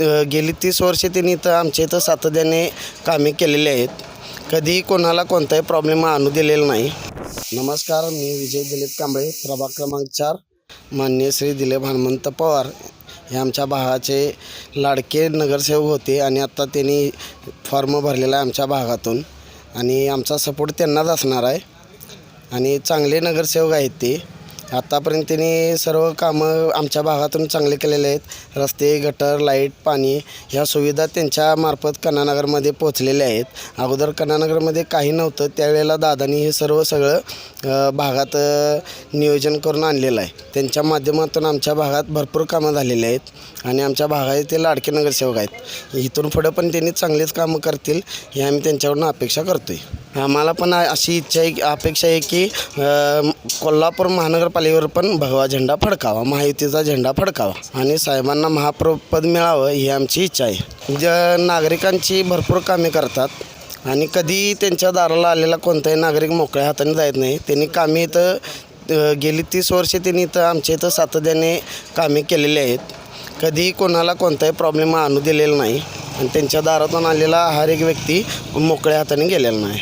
गेली 30 वर्षे त्यांनी इथं आमच्या इथं सातत्याने कामे केलेली आहेत. कधीही कोणाला कोणताही प्रॉब्लेम आणू दिलेला नाही. नमस्कार, मी विजय दिलीप कांबळे, प्रभाग क्रमांक 4. माननीय श्री दिलीप हनुमंत पवार हे आमच्या भागाचे लाडके नगरसेवक होते आणि आत्ता त्यांनी फॉर्म भरलेला आहे आमच्या भागातून आणि आमचा सपोर्ट त्यांनाच असणार आहे. आणि चांगले नगरसेवक आहेत ते. आत्तापर्यंत त्यांनी सर्व कामं आमच्या भागातून चांगले केलेले आहेत. रस्ते, गटर, लाईट, पाणी ह्या सुविधा त्यांच्यामार्फत कन्हानगरमध्ये पोचलेल्या आहेत. अगोदर कन्हानगरमध्ये काही नव्हतं, त्यावेळेला दादांनी हे सगळं भागात नियोजन करून आणलेलं आहे. त्यांच्या माध्यमातून आमच्या भागात भरपूर कामं झालेली आहेत आणि आमच्या भागात ते लाडके नगरसेवक आहेत. इथून पुढं पण त्यांनी चांगलेच कामं करतील हे आम्ही त्यांच्याकडून अपेक्षा करतो आहे. आम्हाला पण अशी इच्छा आहे, अपेक्षा आहे की कोल्हापूर महानगरपालिकेवर पण भगवा झेंडा फडकावा, महायुतीचा झेंडा फडकावा आणि साहेबांना महापौरपद मिळावं ही आमची इच्छा आहे. नागरिकांची भरपूर कामे करतात आणि कधी त्यांच्या दाराला आलेला कोणताही नागरिक मोकळ्या हाताने जात नाही. त्यांनी कामे इथं गेली 30 वर्षे त्यांनी इथं आमच्या इथं सातत्याने कामे केलेली आहेत. कधीही कोणाला कोणताही प्रॉब्लेम आणू दिलेला नाही आणि त्यांच्या दारातून आलेला हर एक व्यक्ती मोकळ्या हाताने गेलेला नाही.